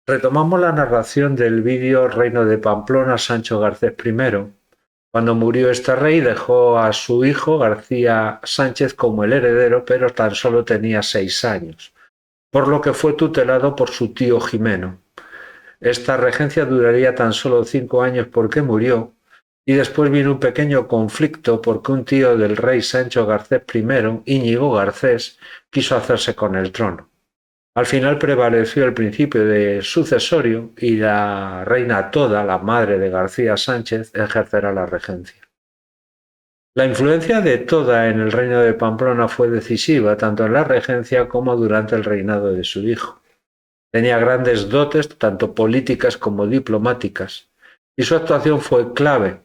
Retomamos la narración del vídeo Reino de Pamplona Sancho Garcés I. Cuando murió este rey dejó a su hijo García Sánchez como el heredero, pero tan solo tenía 6 años, por lo que fue tutelado por su tío Jimeno. Esta regencia duraría tan solo 5 años porque murió, y después vino un pequeño conflicto porque un tío del rey Sancho Garcés I, Íñigo Garcés, quiso hacerse con el trono. Al final prevaleció el principio de sucesorio y la reina Toda, la madre de García Sánchez, ejercerá la regencia. La influencia de Toda en el reino de Pamplona fue decisiva tanto en la regencia como durante el reinado de su hijo. Tenía grandes dotes tanto políticas como diplomáticas y su actuación fue clave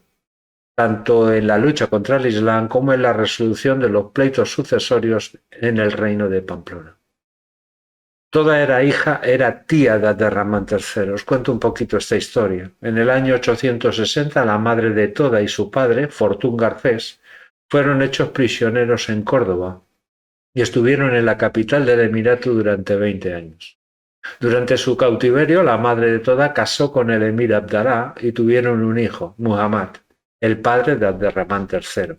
tanto en la lucha contra el Islam como en la resolución de los pleitos sucesorios en el reino de Pamplona. Toda era tía de Abderramán III. Os cuento un poquito esta historia. En el año 860, la madre de Toda y su padre, Fortún Garcés, fueron hechos prisioneros en Córdoba y estuvieron en la capital del emirato durante 20 años. Durante su cautiverio, la madre de Toda casó con el emir Abdalá y tuvieron un hijo, Muhammad, el padre de Abderramán III.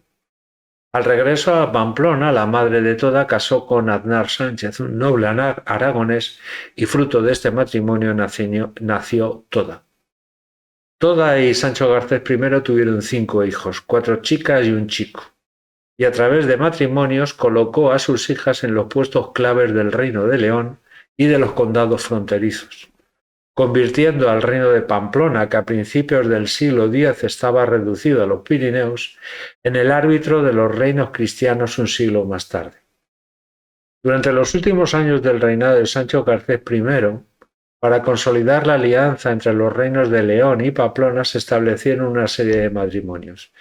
Al regreso a Pamplona, la madre de Toda casó con Aznar Sánchez, un noble aragonés, y fruto de este matrimonio nació Toda. Toda y Sancho Garcés I tuvieron 5 hijos, 4 chicas y un chico, y a través de matrimonios colocó a sus hijas en los puestos claves del Reino de León y de los condados fronterizos, convirtiendo al reino de Pamplona, que a principios del siglo X estaba reducido a los Pirineos, en el árbitro de los reinos cristianos un siglo más tarde. Durante los últimos años del reinado de Sancho Garcés I, para consolidar la alianza entre los reinos de León y Pamplona se establecieron una serie de matrimonios.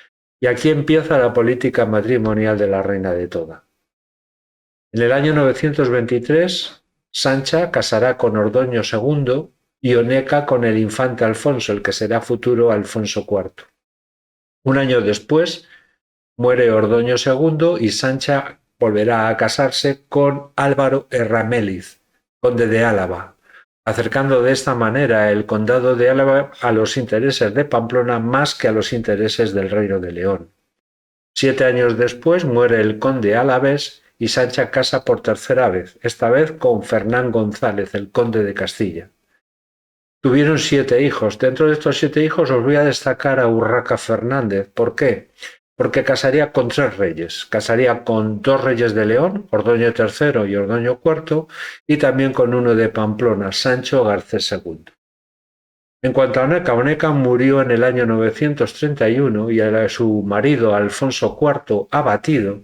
Y aquí empieza la política matrimonial de la reina de Toda. En el año 923, Sancha casará con Ordoño II y Oneca con el infante Alfonso, el que será futuro Alfonso IV. Un año después muere Ordoño II y Sancha volverá a casarse con Álvaro Erraméliz, conde de Álava, acercando de esta manera el condado de Álava a los intereses de Pamplona más que a los intereses del reino de León. 7 años después muere el conde alavés y Sancha casa por tercera vez, esta vez con Fernán González, el conde de Castilla. Tuvieron 7 hijos. Dentro de estos 7 hijos os voy a destacar a Urraca Fernández. ¿Por qué? Porque casaría con 3 reyes. Casaría con 2 reyes de León, Ordoño III y Ordoño IV, y también con uno de Pamplona, Sancho Garcés II. En cuanto a Oneca, Oneca murió en el año 931 y a su marido Alfonso IV, abatido,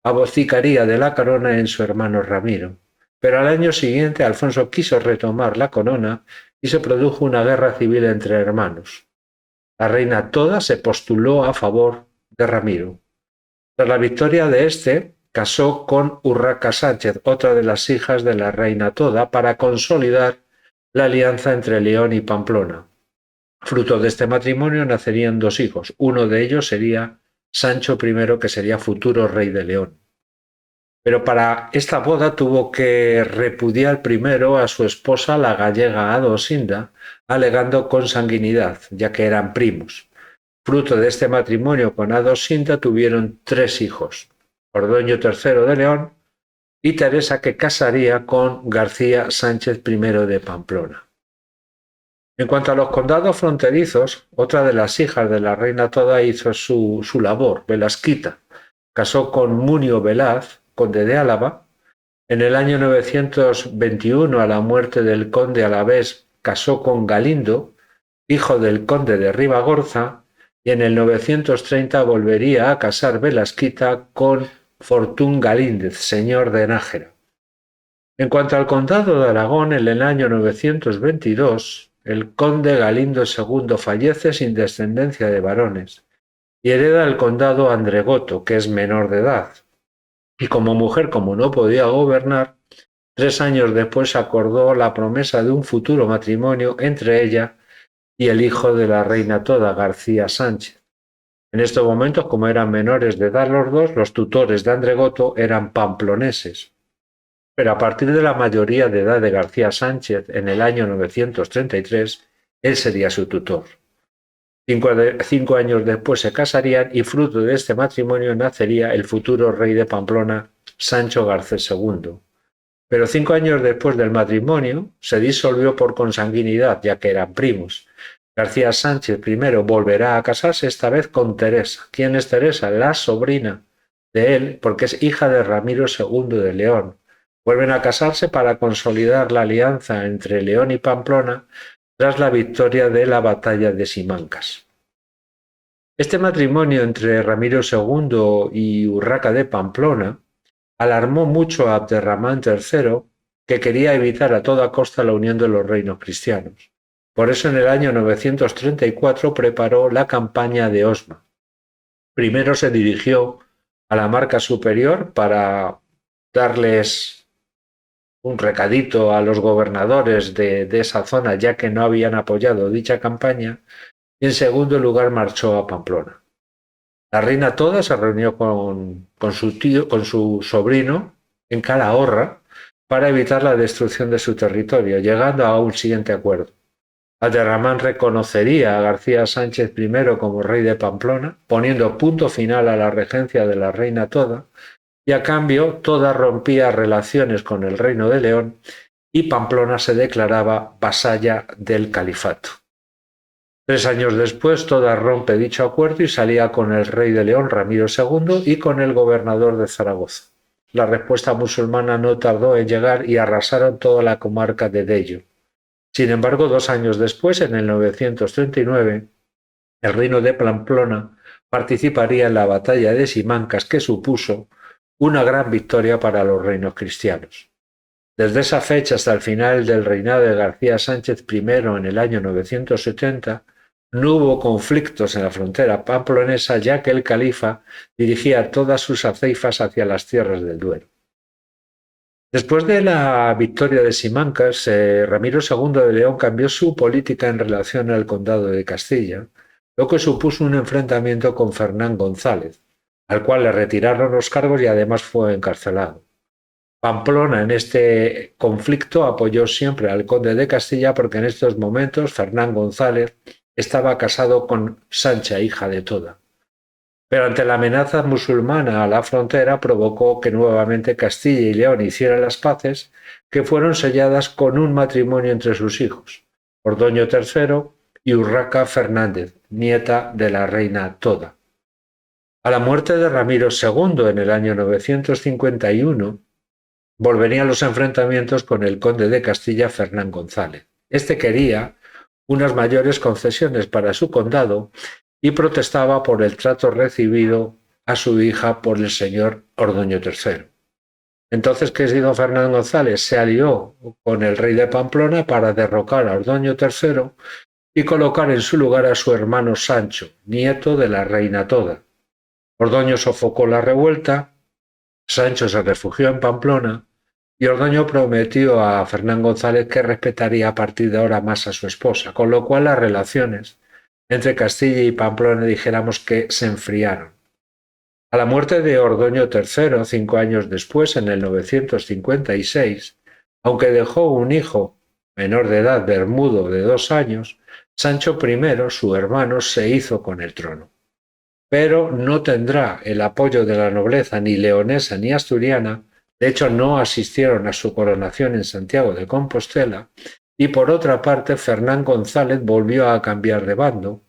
abdicaría de la corona en su hermano Ramiro. Pero al año siguiente Alfonso quiso retomar la corona y se produjo una guerra civil entre hermanos. La reina Toda se postuló a favor de Ramiro. Tras la victoria de este, casó con Urraca Sánchez, otra de las hijas de la reina Toda, para consolidar la alianza entre León y Pamplona. Fruto de este matrimonio nacerían 2 hijos. Uno de ellos sería Sancho I, que sería futuro rey de León. Pero para esta boda tuvo que repudiar primero a su esposa, la gallega Adosinda, alegando consanguinidad, ya que eran primos. Fruto de este matrimonio con Adosinda tuvieron 3 hijos, Ordoño III de León y Teresa, que casaría con García Sánchez I de Pamplona. En cuanto a los condados fronterizos, otra de las hijas de la reina Toda hizo su labor, Velasquita. Casó con Munio Velaz, conde de Álava. En el año 921, a la muerte del conde alavés, casó con Galindo, hijo del conde de Ribagorza, y en el 930 volvería a casar Velasquita con Fortún Galíndez, señor de Nájera. En cuanto al condado de Aragón, en el año 922, el conde Galindo II fallece sin descendencia de varones y hereda el condado Andregoto, que es menor de edad. Y como mujer, como no podía gobernar, 3 años después acordó la promesa de un futuro matrimonio entre ella y el hijo de la reina Toda, García Sánchez. En estos momentos, como eran menores de edad los dos, los tutores de Andregoto eran pamploneses. pero a partir de la mayoría de edad de García Sánchez en el año 933, él sería su tutor. 5 años después se casarían y fruto de este matrimonio nacería el futuro rey de Pamplona, Sancho Garcés II. Pero 5 años después del matrimonio se disolvió por consanguinidad, ya que eran primos. García Sánchez I volverá a casarse esta vez con Teresa. ¿Quién es Teresa? La sobrina de él, porque es hija de Ramiro II de León. Vuelven a casarse para consolidar la alianza entre León y Pamplona tras la victoria de la batalla de Simancas. Este matrimonio entre Ramiro II y Urraca de Pamplona alarmó mucho a Abderramán III, que quería evitar a toda costa la unión de los reinos cristianos. Por eso en el año 934 preparó la campaña de Osma. Primero se dirigió a la Marca Superior para darles un recadito a los gobernadores de esa zona, ya que no habían apoyado dicha campaña, y en segundo lugar marchó a Pamplona. La reina toda se reunió con su sobrino en Calahorra para evitar la destrucción de su territorio, llegando a un siguiente acuerdo. Abderramán reconocería a García Sánchez I como rey de Pamplona, poniendo punto final a la regencia de la reina toda, y a cambio toda rompía relaciones con el reino de León y Pamplona se declaraba vasalla del califato. 3 años después, toda rompe dicho acuerdo y salía con el rey de León, Ramiro II, y con el gobernador de Zaragoza. La respuesta musulmana no tardó en llegar y arrasaron toda la comarca de Deyo. Sin embargo, 2 años después, en el 939, el reino de Pamplona participaría en la batalla de Simancas, que supuso una gran victoria para los reinos cristianos. Desde esa fecha hasta el final del reinado de García Sánchez I en el año 970, no hubo conflictos en la frontera pamplonesa, ya que el califa dirigía todas sus aceifas hacia las tierras del Duero. Después de la victoria de Simancas, Ramiro II de León cambió su política en relación al condado de Castilla, lo que supuso un enfrentamiento con Fernán González, al cual le retiraron los cargos y además fue encarcelado. Pamplona en este conflicto apoyó siempre al conde de Castilla porque en estos momentos Fernán González estaba casado con Sancha, hija de Toda. Pero ante la amenaza musulmana a la frontera provocó que nuevamente Castilla y León hicieran las paces, que fueron selladas con un matrimonio entre sus hijos, Ordoño III y Urraca Fernández, nieta de la reina Toda. A la muerte de Ramiro II en el año 951, volverían los enfrentamientos con el conde de Castilla, Fernán González. Este quería unas mayores concesiones para su condado y protestaba por el trato recibido a su hija por el señor Ordoño III. Entonces, ¿qué hizo Fernán González? Se alió con el rey de Pamplona para derrocar a Ordoño III y colocar en su lugar a su hermano Sancho, nieto de la reina Toda. Ordoño sofocó la revuelta, Sancho se refugió en Pamplona y Ordoño prometió a Fernán González que respetaría a partir de ahora más a su esposa, con lo cual las relaciones entre Castilla y Pamplona dijéramos que se enfriaron. A la muerte de Ordoño III, 5 años después, en el 956, aunque dejó un hijo menor de edad, Bermudo, de 2 años, Sancho I, su hermano, se hizo con el trono. Pero no tendrá el apoyo de la nobleza ni leonesa ni asturiana, de hecho no asistieron a su coronación en Santiago de Compostela, y por otra parte Fernán González volvió a cambiar de bando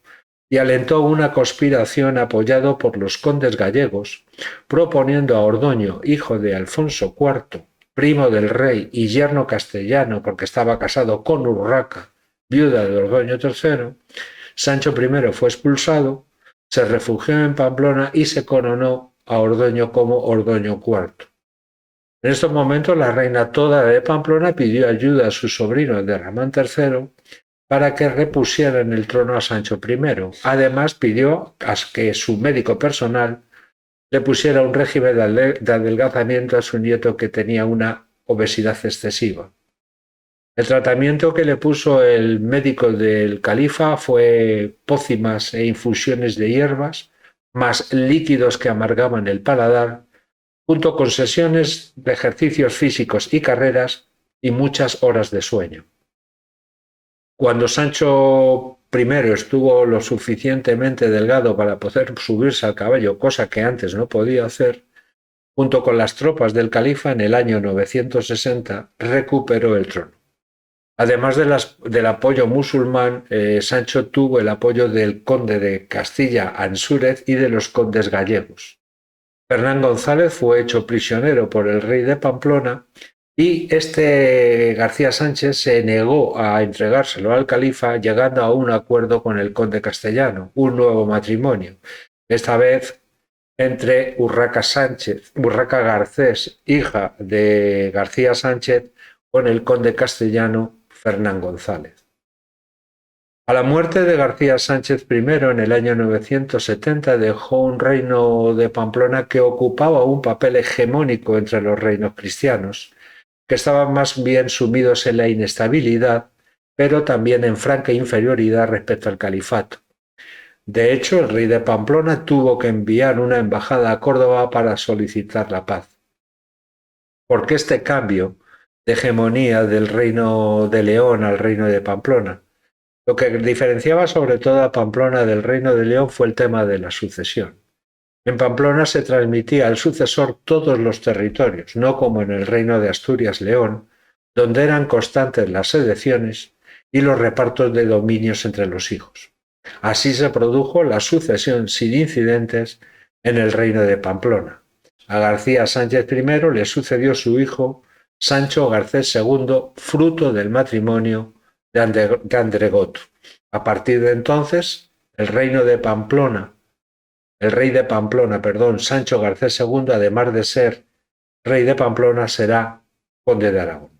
y alentó una conspiración apoyado por los condes gallegos, proponiendo a Ordoño, hijo de Alfonso IV, primo del rey y yerno castellano porque estaba casado con Urraca, viuda de Ordoño III. Sancho I fue expulsado, se refugió en Pamplona y se coronó a Ordoño como Ordoño IV. En estos momentos la reina Toda de Pamplona pidió ayuda a su sobrino Abderramán III para que repusiera en el trono a Sancho I. Además pidió que su médico personal le pusiera un régimen de adelgazamiento a su nieto que tenía una obesidad excesiva. El tratamiento que le puso el médico del califa fue pócimas e infusiones de hierbas, más líquidos que amargaban el paladar, junto con sesiones de ejercicios físicos y carreras y muchas horas de sueño. Cuando Sancho I estuvo lo suficientemente delgado para poder subirse al caballo, cosa que antes no podía hacer, junto con las tropas del califa en el año 960 recuperó el trono. Además del apoyo musulmán, Sancho tuvo el apoyo del conde de Castilla Ansúrez y de los condes gallegos. Fernán González fue hecho prisionero por el rey de Pamplona y García Sánchez se negó a entregárselo al califa, llegando a un acuerdo con el conde castellano, un nuevo matrimonio, esta vez entre Urraca Garcés, hija de García Sánchez, con el conde castellano Fernán González. A la muerte de García Sánchez I en el año 970 dejó un reino de Pamplona que ocupaba un papel hegemónico entre los reinos cristianos, que estaban más bien sumidos en la inestabilidad, pero también en franca inferioridad respecto al califato. De hecho, el rey de Pamplona tuvo que enviar una embajada a Córdoba para solicitar la paz. ¿Por qué este cambio de hegemonía del reino de León al reino de Pamplona? Lo que diferenciaba sobre todo a Pamplona del reino de León fue el tema de la sucesión. En Pamplona se transmitía al sucesor todos los territorios, no como en el reino de Asturias-León, donde eran constantes las sedeciones y los repartos de dominios entre los hijos. Así se produjo la sucesión sin incidentes en el reino de Pamplona. A García Sánchez I le sucedió su hijo Sancho Garcés II, fruto del matrimonio de Andregoto. A partir de entonces, el rey de Pamplona, Sancho Garcés II, además de ser rey de Pamplona, será conde de Aragón.